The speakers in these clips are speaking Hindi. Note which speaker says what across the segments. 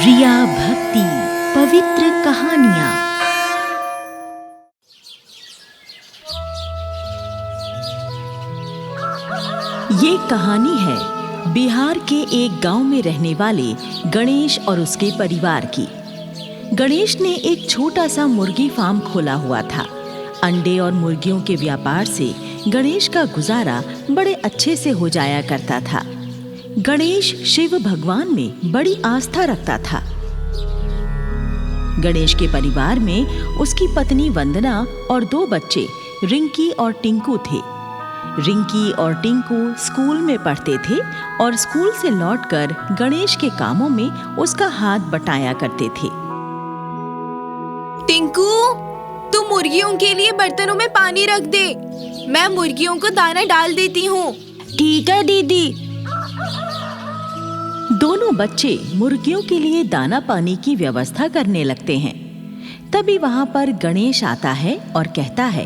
Speaker 1: रिया भक्ति पवित्र कहानियां। ये कहानी है बिहार के एक गांव में रहने वाले गणेश और उसके परिवार की। गणेश ने एक छोटा सा मुर्गी फार्म खोला हुआ था। अंडे और मुर्गियों के व्यापार से गणेश का गुजारा बड़े अच्छे से हो जाया करता था। गणेश शिव भगवान में बड़ी आस्था रखता था। गणेश के परिवार में उसकी पत्नी वंदना और 2 बच्चे रिंकी और टिंकू थे। रिंकी और टिंकू स्कूल में पढ़ते थे और स्कूल से लौटकर गणेश के कामों में उसका हाथ बटाया करते थे।
Speaker 2: टिंकू, तू मुर्गियों के लिए बर्तनों में पानी रख दे। मैं मुर्गियों को दाना डाल देती हूँ।
Speaker 3: ठीक है दीदी।
Speaker 1: दोनों बच्चे मुर्गियों के लिए दाना पानी की व्यवस्था करने लगते हैं। तभी वहां पर गणेश आता है और कहता है,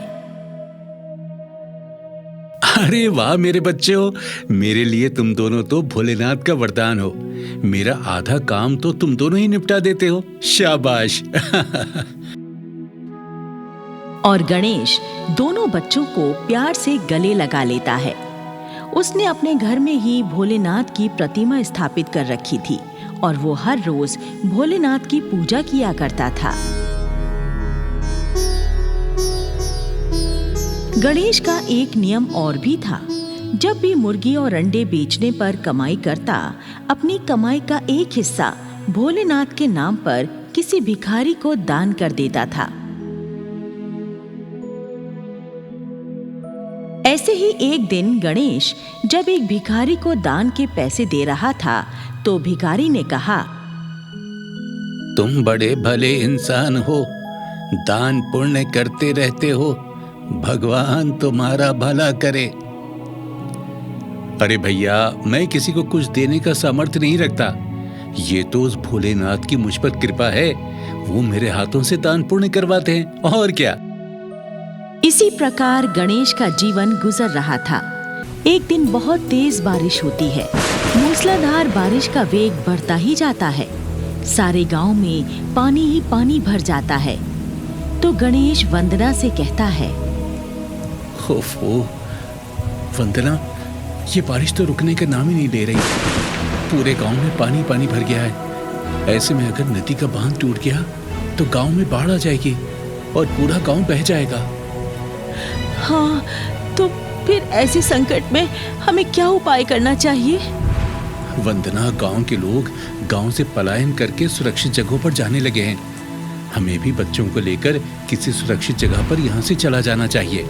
Speaker 4: अरे वाह मेरे बच्चों, मेरे लिए तुम दोनों तो भोलेनाथ का वरदान हो। मेरा आधा काम तो तुम दोनों ही निपटा देते हो। शाबाश।
Speaker 1: और गणेश दोनों बच्चों को प्यार से गले लगा लेता है। उसने अपने घर में ही भोलेनाथ की प्रतिमा स्थापित कर रखी थी और वो हर रोज भोलेनाथ की पूजा किया करता था। गणेश का एक नियम और भी था। जब भी मुर्गी और अंडे बेचने पर कमाई करता, अपनी कमाई का एक हिस्सा भोलेनाथ के नाम पर किसी भिखारी को दान कर देता था। ऐसे ही एक दिन गणेश जब एक भिखारी को दान के पैसे दे रहा था तो भिखारी ने कहा,
Speaker 4: तुम बड़े भले इंसान हो, दान पुण्य करते रहते हो, भगवान तुम्हारा भला करे। अरे भैया, मैं किसी को कुछ देने का सामर्थ्य नहीं रखता। ये तो उस भोलेनाथ की मुझ पर कृपा है। वो मेरे हाथों से दान पुण्य करवाते हैं, और क्या।
Speaker 1: इसी प्रकार गणेश का जीवन गुजर रहा था। एक दिन बहुत तेज बारिश होती है। मूसलाधार बारिश का वेग बढ़ता ही जाता है। सारे गांव में पानी ही पानी भर जाता है। तो गणेश वंदना से कहता है,
Speaker 4: ओफो वंदना, ये बारिश तो रुकने का नाम ही नहीं ले रही। पूरे गांव में पानी पानी भर गया है। ऐसे में अगर नदी का बांध टूट गया तो गांव में बाढ़ आ जाएगी और पूरा गांव बह जाएगा।
Speaker 1: हाँ, तो फिर ऐसे संकट में हमें क्या उपाय करना चाहिए?
Speaker 4: वंदना, गांव के लोग गांव से पलायन करके सुरक्षित जगहों पर जाने लगे हैं। हमें भी बच्चों को लेकर किसी सुरक्षित जगह पर यहाँ से चला जाना चाहिए।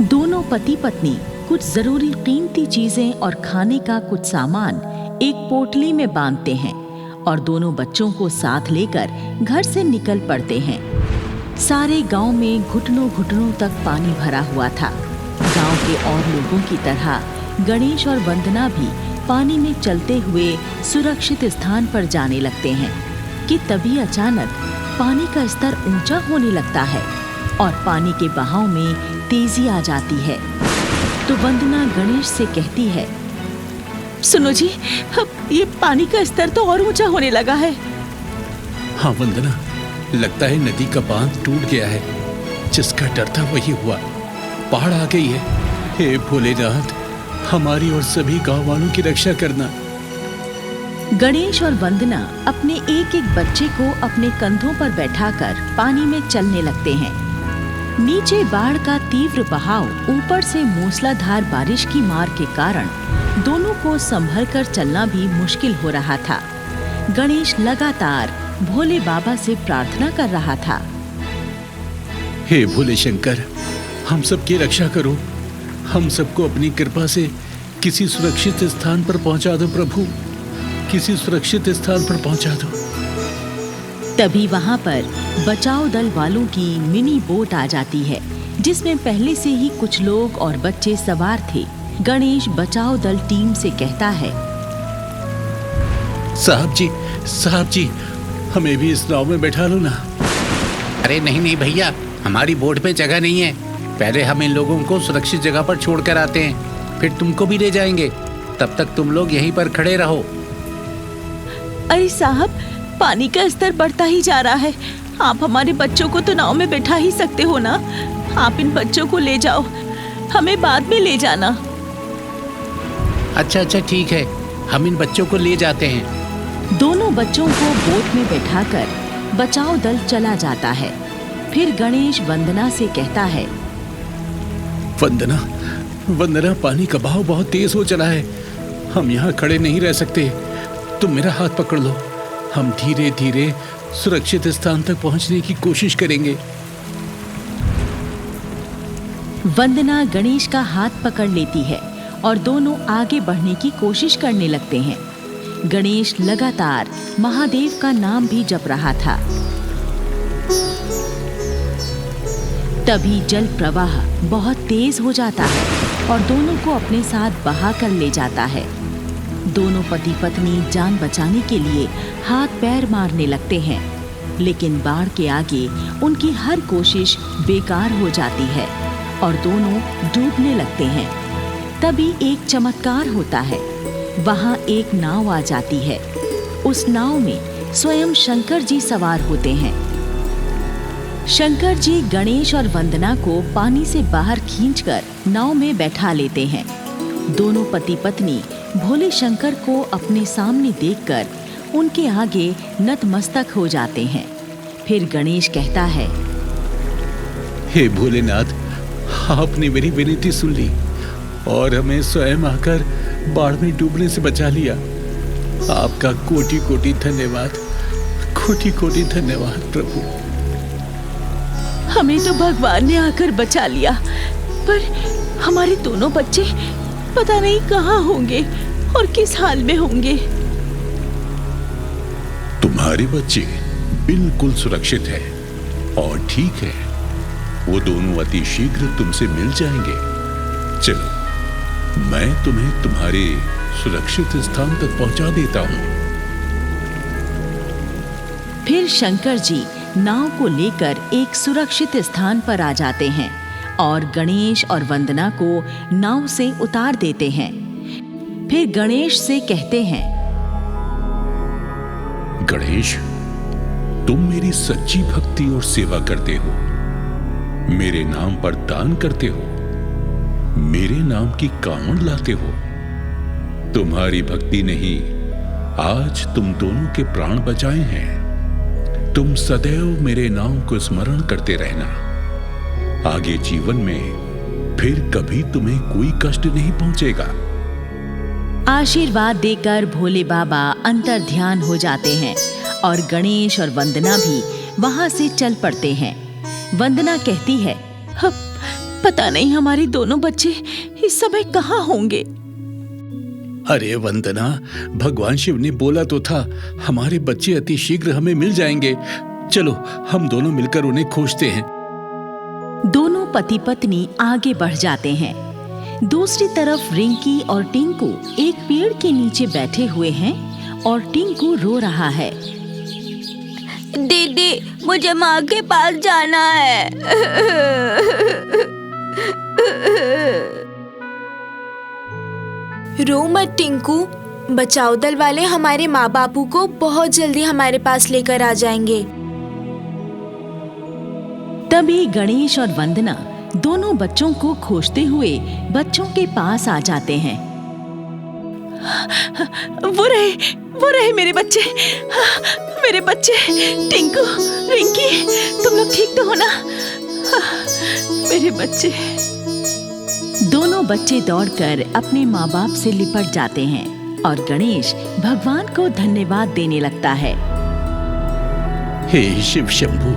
Speaker 1: दोनों पति पत्नी कुछ जरूरी कीमती चीजें और खाने का कुछ सामान एक पोटली में बांधते हैं और दोनों बच्चों को साथ लेकर घर से निकल पड़ते हैं। सारे गांव में घुटनों घुटनों तक पानी भरा हुआ था। गांव के और लोगों की तरह गणेश और वंदना भी पानी में चलते हुए सुरक्षित स्थान पर जाने लगते हैं कि तभी अचानक पानी का स्तर ऊंचा होने लगता है और पानी के बहाव में तेजी आ जाती है। तो वंदना गणेश से कहती है, सुनो जी, अब ये पानी का स्तर तो और ऊंचा होने लगा है।
Speaker 4: हाँ वंदना, लगता है नदी का बांध टूट गया है। जिसका डर था वही हुआ, बाढ़ आ गई है। हे भोलेनाथ, हमारी और सभी गांव वालों की रक्षा करना।
Speaker 1: गणेश और वंदना अपने एक एक बच्चे को अपने कंधों पर बैठाकर पानी में चलने लगते हैं। नीचे बाढ़ का तीव्र बहाव, ऊपर से मूसलाधार बारिश की मार के कारण दोनों को संभल कर चलना भी मुश्किल हो रहा था। गणेश लगातार भोले बाबा से प्रार्थना कर रहा था,
Speaker 4: हे भोले शंकर, हम सबकी रक्षा करो। हम सबको अपनी कृपा से किसी सुरक्षित स्थान पर पहुंचा दो प्रभु, किसी सुरक्षित स्थान पर पहुंचा दो।
Speaker 1: तभी वहां पर बचाव दल वालों की मिनी बोट आ जाती है, जिसमें पहले से ही कुछ लोग और बच्चे सवार थे। गणेश बचाव दल टीम से कहता है,
Speaker 4: साहब जी, हमें भी इस नाव में बैठा लो ना।
Speaker 5: अरे नहीं नहीं भैया, हमारी बोट में जगह नहीं है। पहले हम इन लोगों को सुरक्षित जगह पर छोड़कर आते हैं, फिर तुमको भी ले जाएंगे। तब तक तुम लोग यहीं पर खड़े रहो।
Speaker 1: अरे साहब,
Speaker 3: पानी का स्तर बढ़ता ही जा रहा है। आप हमारे बच्चों को तो नाव में बैठा ही सकते हो ना। आप इन बच्चों को ले जाओ, हमें बाद में ले जाना।
Speaker 5: अच्छा अच्छा ठीक है, हम इन बच्चों को ले जाते हैं।
Speaker 1: दोनों बच्चों को बोट में बैठाकर बचाव दल चला जाता है। फिर गणेश वंदना से कहता है,
Speaker 4: वंदना, वंदना, पानी का बहाव बहुत तेज हो चला है। हम यहाँ खड़े नहीं रह सकते। तुम मेरा हाथ पकड़ लो। हम धीरे धीरे सुरक्षित स्थान तक पहुँचने की कोशिश करेंगे।
Speaker 1: वंदना गणेश का हाथ पकड़ लेती है और दोनों आगे बढ़ने की कोशिश करने लगते हैं। गणेश लगातार महादेव का नाम भी जप रहा था। तभी जल प्रवाह बहुत तेज हो जाता है और दोनों को अपने साथ बहा कर ले जाता है। दोनों पति पत्नी जान बचाने के लिए हाथ पैर मारने लगते हैं, लेकिन बाढ़ के आगे उनकी हर कोशिश बेकार हो जाती है और दोनों डूबने लगते हैं। तभी एक चमत्कार होता है। वहां एक नाव आ जाती है। उस नाव में स्वयं शंकर जी सवार होते हैं। शंकर जी गणेश और वंदना को पानी से बाहर खींचकर नाव में बैठा लेते हैं। दोनों पति पत्नी भोले शंकर को अपने सामने देखकर उनके आगे नतमस्तक हो जाते हैं। फिर गणेश कहता है,
Speaker 4: हे भोलेनाथ, आपने मेरी विनती सुन ली और हमें स्वयं आकर बाढ़ में डूबने से बचा लिया। आपका कोटि कोटि धन्यवाद, कोटि कोटि धन्यवाद प्रभु।
Speaker 3: हमें तो भगवान ने आकर बचा लिया, पर हमारे दोनों बच्चे पता नहीं कहाँ होंगे और किस हाल में होंगे।
Speaker 6: तुम्हारे बच्चे बिल्कुल सुरक्षित है और ठीक है। वो दोनों अति शीघ्र तुमसे मिल जाएंगे। चलो, मैं तुम्हें तुम्हारे सुरक्षित स्थान तक पहुंचा देता हूं।
Speaker 1: फिर शंकर जी नाव को लेकर एक सुरक्षित स्थान पर आ जाते हैं और गणेश और वंदना को नाव से उतार देते हैं। फिर गणेश से कहते हैं,
Speaker 6: गणेश, तुम मेरी सच्ची भक्ति और सेवा करते हो, मेरे नाम पर दान करते हो, मेरे नाम की कावड़ लाते हो। तुम्हारी भक्ति ने ही आज तुम दोनों के प्राण बचाए हैं। तुम सदैव मेरे नाम को स्मरण करते रहना। आगे जीवन में फिर कभी तुम्हें कोई कष्ट नहीं पहुंचेगा।
Speaker 1: आशीर्वाद देकर भोले बाबा अंतर ध्यान हो जाते हैं और गणेश और वंदना भी वहां से चल पड़ते हैं। वंदना कहती है,
Speaker 3: पता नहीं हमारे दोनों बच्चे इस समय कहाँ होंगे।
Speaker 4: अरे वंदना, भगवान शिव ने बोला तो था हमारे बच्चे अति शीघ्र हमें मिल जाएंगे। चलो, हम दोनों मिलकर उन्हें खोजते हैं।
Speaker 1: दोनों पति पत्नी आगे बढ़ जाते हैं। दूसरी तरफ रिंकी और टिंकू एक पेड़ के नीचे बैठे हुए हैं और टिंकू रो रहा है।
Speaker 3: दीदी, मुझे माँ के पास जाना है।
Speaker 2: रो मत टिंकू, बचाओ दल वाले हमारे माँ बापू को बहुत जल्दी हमारे पास लेकर आ जाएंगे।
Speaker 1: तभी गणेश और वंदना दोनों बच्चों को खोजते हुए बच्चों के पास आ जाते हैं।
Speaker 3: वो रहे मेरे बच्चे, मेरे बच्चे। टिंकू, रिंकी, तुम लोग ठीक तो हो ना? मेरे बच्चे।
Speaker 1: दोनों बच्चे दौड़कर अपने माँ बाप से लिपट जाते हैं और गणेश भगवान को धन्यवाद देने लगता है।
Speaker 4: हे शिव शंभू,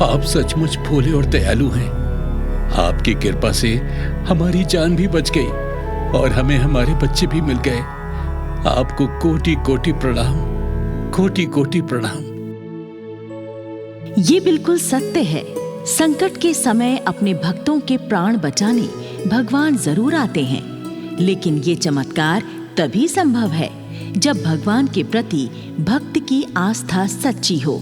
Speaker 4: आप सचमुच भोले और दयालु हैं। आपकी कृपा से हमारी जान भी बच गई और हमें हमारे बच्चे भी मिल गए। आपको कोटि कोटि प्रणाम, कोटि कोटि प्रणाम।
Speaker 1: ये बिल्कुल सत्य है। संकट के समय अपने भक्तों के प्राण बचाने भगवान जरूर आते हैं, लेकिन ये चमत्कार तभी संभव है जब भगवान के प्रति भक्त की आस्था सच्ची हो।